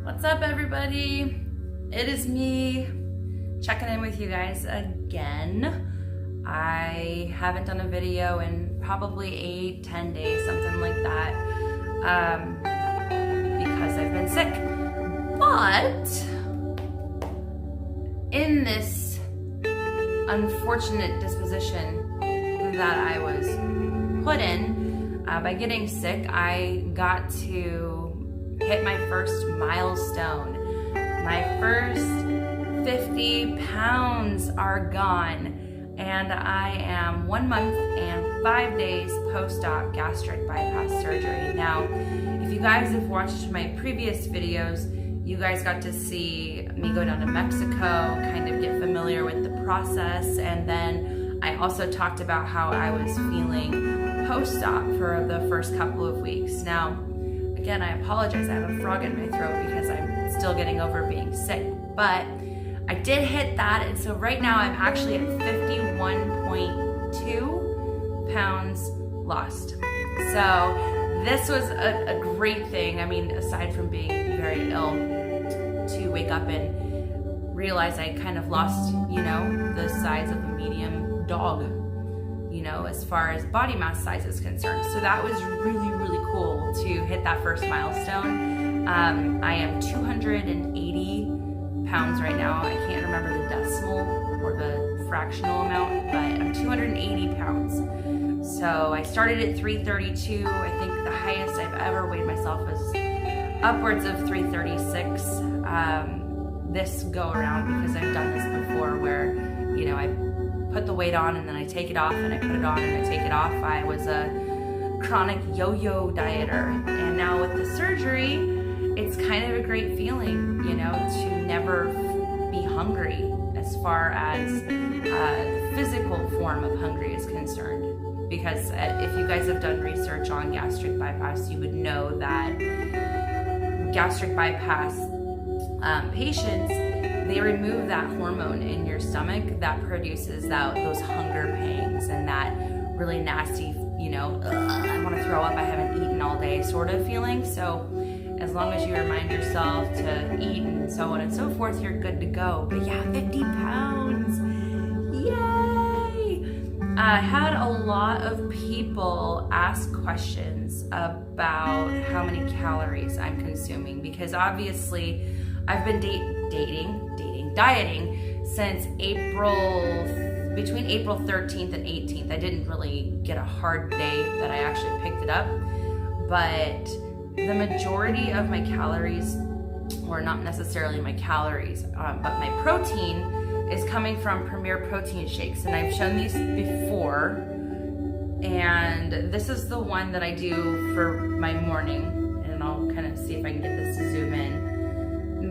What's up, everybody? It is me checking in with you guys again. I haven't done a video in probably 8-10 days, something like that, because I've been sick. But in this unfortunate disposition that I was put in by getting sick, I got to hit my first milestone. My first 50 pounds are gone, and I am 1 month and 5 days post-op gastric bypass surgery. Now, if you guys have watched my previous videos, you guys got to see me go down to Mexico, kind of get familiar with the process, and then I also talked about how I was feeling post-op for the first couple of weeks. Now, again, I apologize, I have a frog in my throat because I'm still getting over being sick, but I did hit that, and so right now I'm actually at 51.2 pounds lost. So this was a great thing. I mean, aside from being very ill, to wake up and realize I kind of lost, the size of a medium dog, as far as body mass size is concerned. So that was really, really cool to hit that first milestone. I am 280 pounds right now. I can't remember the decimal or the fractional amount, but I'm 280 pounds. So I started at 332. I think the highest I've ever weighed myself was upwards of 336 this go around, because I've done this before where, I put the weight on and then I take it off and I put it on and I take it off. I was a chronic yo-yo dieter, and now with the surgery, it's kind of a great feeling, to never be hungry as far as the physical form of hungry is concerned. Because if you guys have done research on gastric bypass, you would know that gastric bypass patients, they remove that hormone in your stomach that produces those hunger pangs and that really nasty, I want to throw up, I haven't eaten all day sort of feeling. So as long as you remind yourself to eat and so on and so forth, you're good to go. But yeah, 50 pounds, yay! I had a lot of people ask questions about how many calories I'm consuming, because obviously I've been dieting since between April 13th and 18th. I didn't really get a hard day that I actually picked it up, but the majority of my calories, or not necessarily my calories, but my protein is coming from Premier protein shakes, and I've shown these before, and this is the one that I do for my morning, and I'll kind of see if I can get this to zoom in.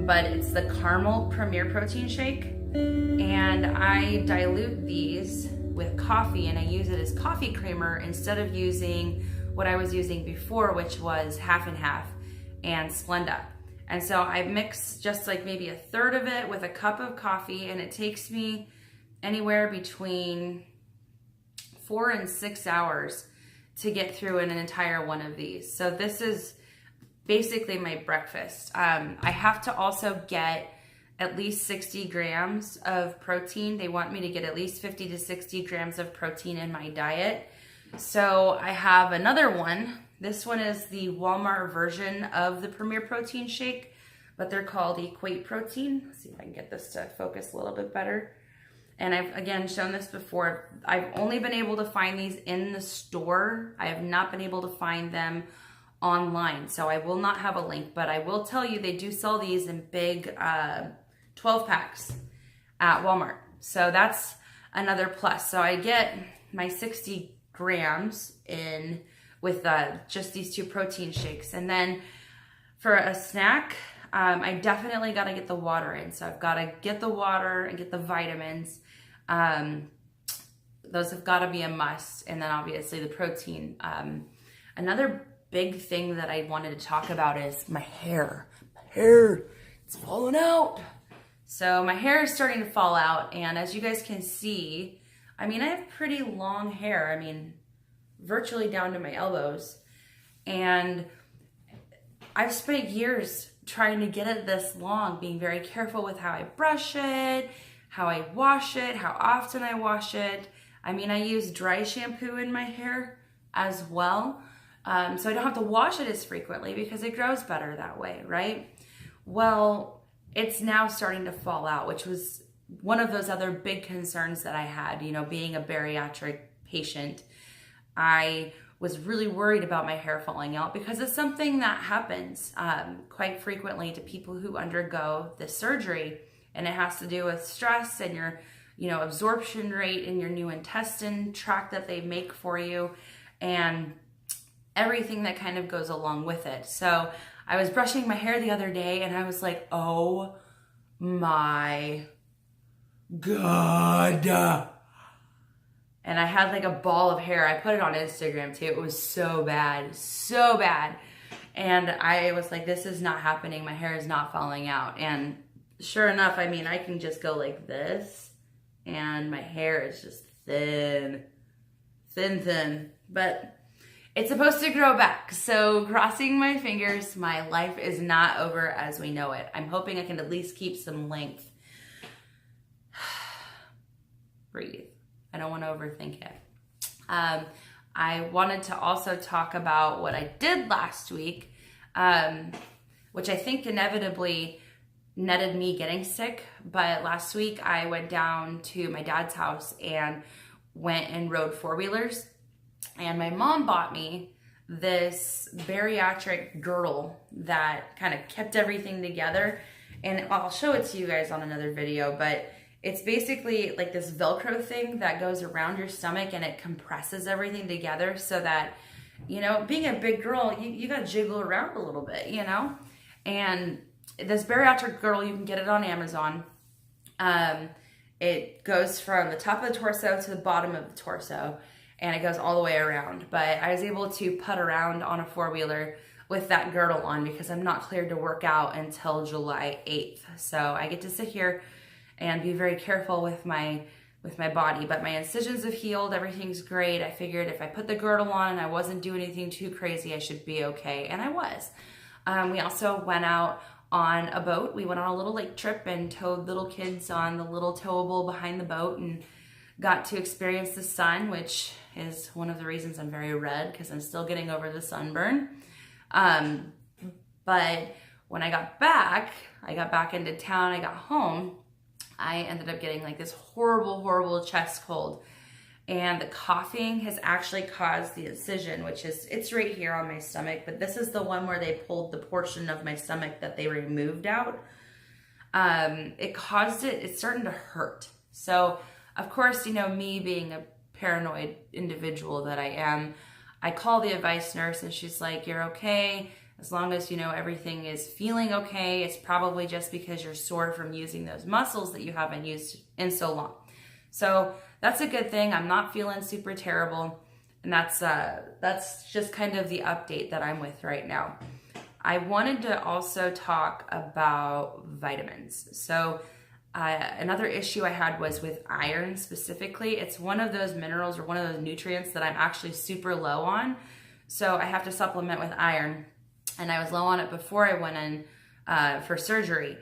But it's the caramel Premier protein shake, and I dilute these with coffee, and I use it as coffee creamer instead of using what I was using before, which was half and half and Splenda. And so I mix just like maybe a third of it with a cup of coffee, and it takes me anywhere between 4 and 6 hours to get through an entire one of these. So this is basically my breakfast. I have to also get at least 60 grams of protein. They want me to get at least 50 to 60 grams of protein in my diet. So I have another one. This one is the Walmart version of the Premier protein shake, but they're called Equate Protein. Let's see if I can get this to focus a little bit better. And I've, again, shown this before. I've only been able to find these in the store. I have not been able to find them online, so I will not have a link, but I will tell you they do sell these in big 12 packs at Walmart. So that's another plus. So I get my 60 grams in with just these two protein shakes. And then for a snack, I definitely got to get the water in. So I've got to get the water and get the vitamins. Those have got to be a must. And then obviously the protein. Another big thing that I wanted to talk about is my hair. My hair, it's falling out. So my hair is starting to fall out, and as you guys can see, I have pretty long hair. virtually down to my elbows. And I've spent years trying to get it this long, being very careful with how I brush it, how I wash it, how often I wash it. I mean, I use dry shampoo in my hair as well, so I don't have to wash it as frequently because it grows better that way, right? Well, it's now starting to fall out, which was one of those other big concerns that I had, you know, being a bariatric patient. I was really worried about my hair falling out because it's something that happens quite frequently to people who undergo this surgery, and it has to do with stress and your, you know, absorption rate in your new intestine tract that they make for you, and everything that kind of goes along with it. So I was brushing my hair the other day and I was like, oh my God. And I had like a ball of hair. I put it on Instagram too. It was so bad, so bad. And I was like, this is not happening. My hair is not falling out. And sure enough, I mean, I can just go like this and my hair is just thin, thin. But it's supposed to grow back. So crossing my fingers, my life is not over as we know it. I'm hoping I can at least keep some length. Breathe. I don't want to overthink it. I wanted to also talk about what I did last week, which I think inevitably netted me getting sick. But last week I went down to my dad's house and went and rode four-wheelers. And my mom bought me this bariatric girdle that kind of kept everything together. And I'll show it to you guys on another video, but it's basically like this Velcro thing that goes around your stomach and it compresses everything together so that, you know, being a big girl, you got to jiggle around a little bit, you know? And this bariatric girdle, you can get it on Amazon. It goes from the top of the torso to the bottom of the torso, and it goes all the way around. But I was able to putt around on a four-wheeler with that girdle on because I'm not cleared to work out until July 8th. So I get to sit here and be very careful with my body. But my incisions have healed, everything's great. I figured if I put the girdle on and I wasn't doing anything too crazy, I should be okay, and I was. We also went out on a boat. We went on a little lake trip and towed little kids on the little towable behind the boat and got to experience the sun, which is one of the reasons I'm very red, because I'm still getting over the sunburn. But when I got back into town, I got home, I ended up getting like this horrible chest cold. And the coughing has actually caused the incision, which is, it's right here on my stomach, but this is the one where they pulled the portion of my stomach that they removed out. It caused it's starting to hurt. So of course, you know, me being a paranoid individual that I am, I call the advice nurse and she's like, you're okay. As long as, you know, everything is feeling okay, it's probably just because you're sore from using those muscles that you haven't used in so long. So that's a good thing. I'm not feeling super terrible. And that's just kind of the update that I'm with right now. I wanted to also talk about vitamins. So another issue I had was with iron specifically. It's one of those minerals or one of those nutrients that I'm actually super low on. So I have to supplement with iron. And I was low on it before I went in for surgery.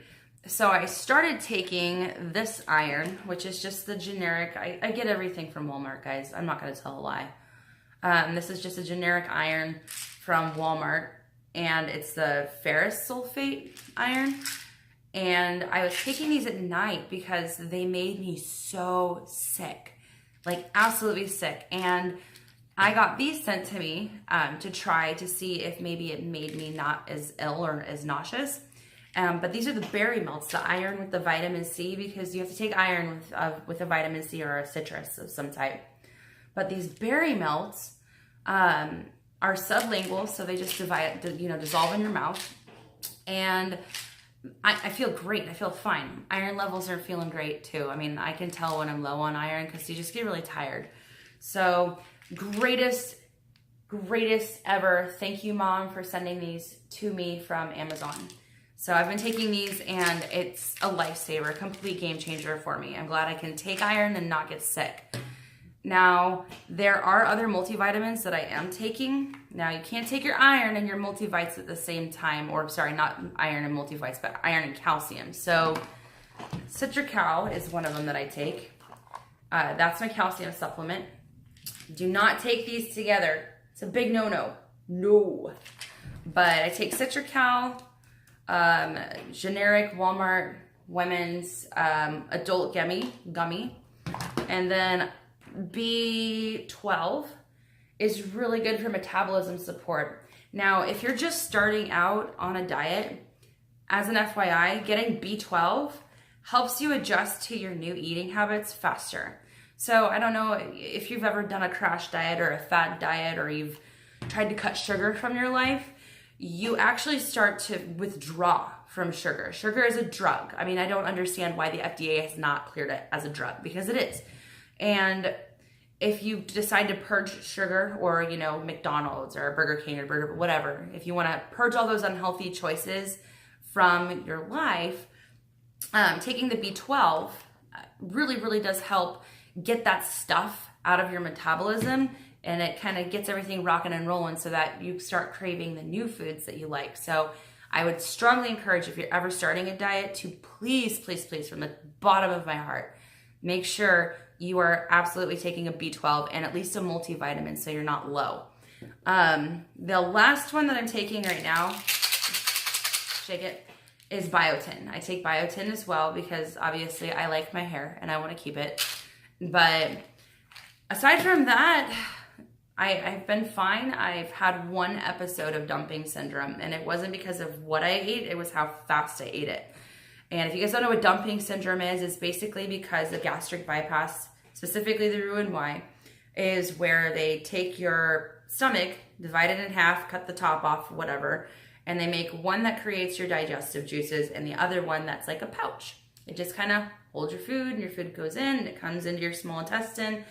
So I started taking this iron, which is just the generic. I get everything from Walmart, guys. I'm not going to tell a lie. This is just a generic iron from Walmart. And it's the ferrous sulfate iron. And I was taking these at night because they made me so sick. Like absolutely sick. And I got these sent to me to try to see if maybe it made me not as ill or as nauseous. But these are the berry melts, the iron with the vitamin C, because you have to take iron with a vitamin C or a citrus of some type. But these berry melts are sublingual, so they just dissolve in your mouth. And I feel great. I feel fine. Iron levels are feeling great too. I mean, I can tell when I'm low on iron because you just get really tired. So greatest ever. Thank you, Mom, for sending these to me from Amazon. So I've been taking these and it's a lifesaver, complete game changer for me. I'm glad I can take iron and not get sick. Now, there are other multivitamins that I am taking. Now, you can't take your iron and your multivites at the same time, or sorry, not iron and multivites, but iron and calcium. So, Citrical is one of them that I take. That's my calcium supplement. Do not take these together. It's a big no-no. No. But I take Citrical, generic Walmart women's adult gummy, and then B12 is really good for metabolism support. Now, if you're just starting out on a diet, as an FYI, getting B12 helps you adjust to your new eating habits faster. So I don't know if you've ever done a crash diet or a fat diet, or you've tried to cut sugar from your life, you actually start to withdraw from sugar. Sugar is a drug. I mean, I don't understand why the FDA has not cleared it as a drug, because it is. And if you decide to purge sugar, or, you know, McDonald's or Burger King or Burger, whatever, if you want to purge all those unhealthy choices from your life, taking the B12 really, really does help get that stuff out of your metabolism, and it kind of gets everything rocking and rolling so that you start craving the new foods that you like. So I would strongly encourage, if you're ever starting a diet, to please, please, please, from the bottom of my heart, make sure you are absolutely taking a B12 and at least a multivitamin so you're not low. The last one that I'm taking right now, shake it, is biotin. I take biotin as well because obviously I like my hair and I want to keep it. But aside from that, I've been fine. I've had one episode of dumping syndrome, and it wasn't because of what I ate, it was how fast I ate it. And if you guys don't know what dumping syndrome is, it's basically because of gastric bypass, specifically the Roux-en-Y, is where they take your stomach, divide it in half, cut the top off, whatever, and they make one that creates your digestive juices and the other one that's like a pouch. It just kind of holds your food, and your food goes in, and it comes into your small intestine.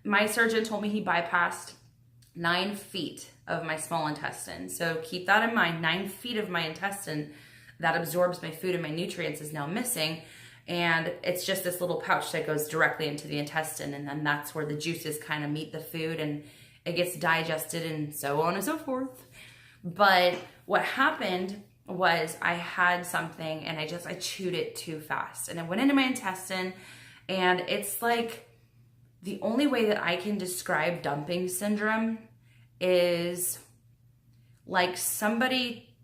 My surgeon told me he bypassed 9 feet of my small intestine. So keep that in mind. 9 feet of my intestine that absorbs my food and my nutrients is now missing. And it's just this little pouch that goes directly into the intestine. And then that's where the juices kind of meet the food and it gets digested and so on and so forth. But what happened was I had something and I chewed it too fast. And it went into my intestine, and it's like, the only way that I can describe dumping syndrome is like somebody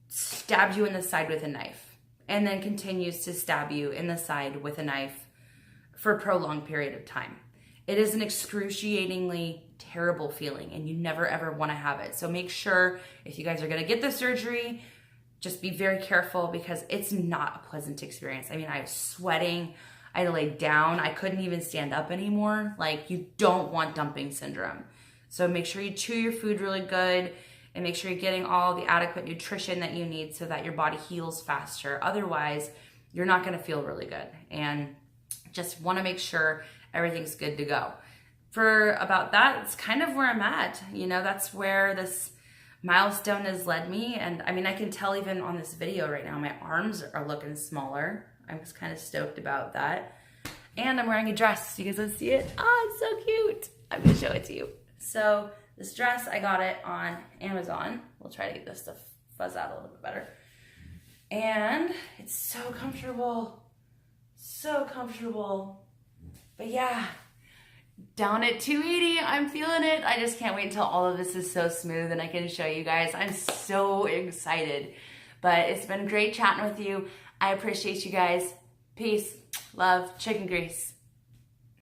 stabbed you in the side with a knife and then continues to stab you in the side with a knife for a prolonged period of time. It is an excruciatingly terrible feeling, and you never ever want to have it. So make sure, if you guys are going to get the surgery, just be very careful, because it's not a pleasant experience. I mean, I was sweating. I had to lay down. I couldn't even stand up anymore. Like, you don't want dumping syndrome. So make sure you chew your food really good and make sure you're getting all the adequate nutrition that you need so that your body heals faster. Otherwise, you're not going to feel really good. And just want to make sure everything's good to go. For about that, it's kind of where I'm at. You know, that's where this milestone has led me. And I mean, I can tell even on this video right now, my arms are looking smaller. I was kind of stoked about that. And I'm wearing a dress. You guys want to see it? Oh, it's so cute. I'm going to show it to you. So this dress, I got it on Amazon. We'll try to get this to fuzz out a little bit better. And it's so comfortable. So comfortable. But yeah, down at 280, I'm feeling it. I just can't wait until all of this is so smooth and I can show you guys. I'm so excited. But it's been great chatting with you. I appreciate you guys. Peace, love, chicken grease.